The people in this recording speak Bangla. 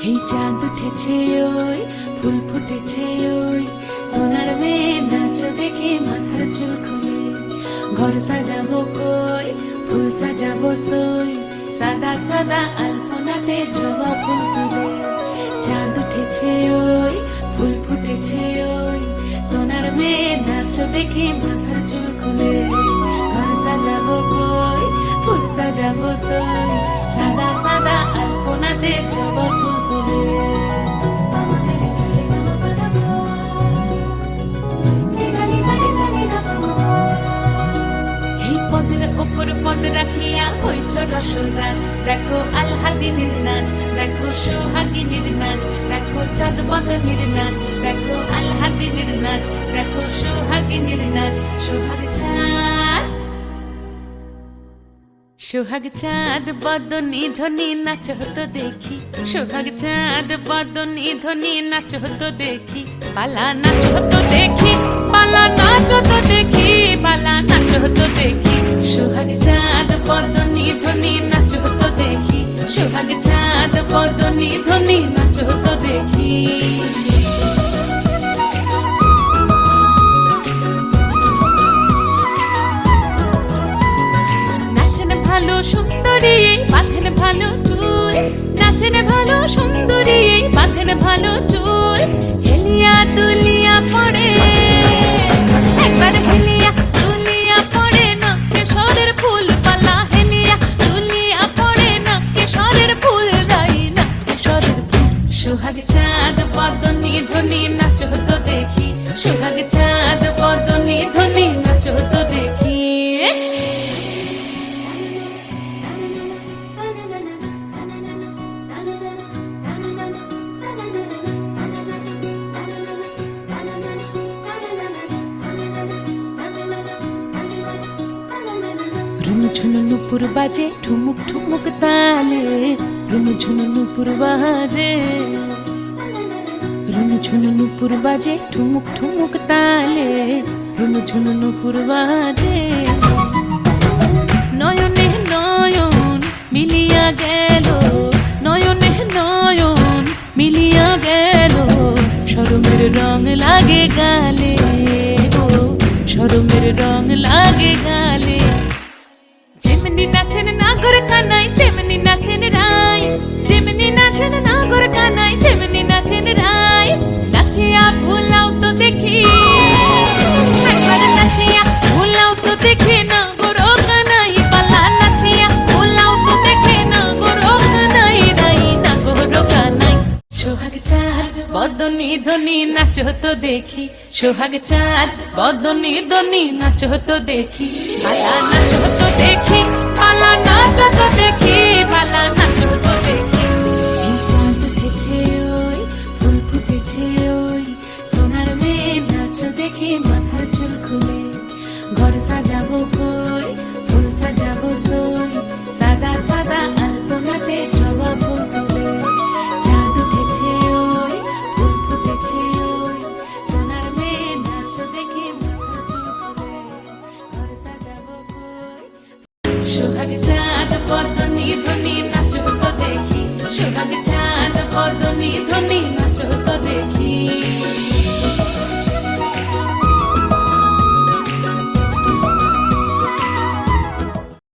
এই চাঁদ উঠেছে ওই ফুল ফুটেছে ওই সোনার মেয়ে নাচ দেখে মাথার চুল খুলে ঘর সাজাবো কই ফুল সাজাবো সই সাদা সাদা আলপনাতে জবা ফুল তুলে চাঁদ উঠেছে ওই ফুল ফুটেছে ওই সোনার মেয়ে নাচ দেখে মাথার চুল খুলে ঘর সাজাবো কই ফুল সাজাবো সই সাদা সাদা আলপনাতে জবা ফুল তুলে পদ রাখিয়া হইছ রসরাজ দেখো আল্লাদিনের নাচ দেখো সোহাগিনীর নাচ দেখো চাঁদ বদনের নাচ দেখো আল্লাদিনের নাচ দেখো সোহাগিনীর নাচ সোহাগ চাঁদ বদনী ধ্বনি নাচ হতো দেখি সোহাগ চাঁদ বদনী ধ্বনি নাচ হতো দেখি পালা নাচ হতো দেখি পালা নাচ হতো দেখি পালা নাচ হতো দেখি সোহাগ চাঁদ বদনী ধ্বনি নাচ হতো দেখি সোহাগ চাঁদ বদনী ধ্বনি নাচ হতো দেখি ভালো সুন্দরী বাঁধেন ভালো চুল নাচেন ভালো সুন্দরী বাঁধেন ভালো চুল হেলিয়া দুলিয়া পড়ে একবার হেলিয়া দুলিয়া পড়ে নাকে সরের ফুল পালা হেলিয়া দুলিয়া পড়ে নাকে সরের ফুল গাই নাকে সরের ফুল সোহাগ চাঁদ বদনী ধ্বনি নাচ হতো দেখি সোহাগ চাঁদ বদনী ধ্বনি নাচ হতো দেখি ঝুনু নুপুর বাজে ঠুমুক ঠুমুক তালে রুনু ঝুনু নুপুর বাজে রুনু ঝুনু নুপুর বাজে ঠুমুক ঠুমুক তালে রুনু ঝুনু নুপুর বাজে নয়নে নয়ন মিলিয়া গেল নয়নে নয়ন মিলিয়া গেল শরমের রং লাগে গালে ও শরমের রং লাগে গালে যেমনি নাচেন নাগর কানাই তেমনি নাচেন রাই যেমনি নাচেন নাগর কানাই তেমনি নাচেন রাই নাচিয়া ভুলাও তো দেখি একবার নাচিয়া ভুলাও তো দেখি নাগর কানাই পালা নাচিয়া ভুলাও তো দেখি নাগর কানাই রাই নাগর কানাই সোহাগ চাঁদ বদনী ধ্বনি নাচ হতো দেখি সোহাগ চাঁদ বদনী ধ্বনি নাচ হতো দেখি পালা নাচ হতো দেখি পালা নাচ হতো দেখি পালা নাচ হতো দেখি এই চাঁদ উঠেছে ওই ফুল ফুটেছে ওই সোনার মেয়ে নাচ দেখে মাথার চুল খুলে ঘর সাজাবো কই ফুল সাজাবো সই সাদা সাদা আলপনাতে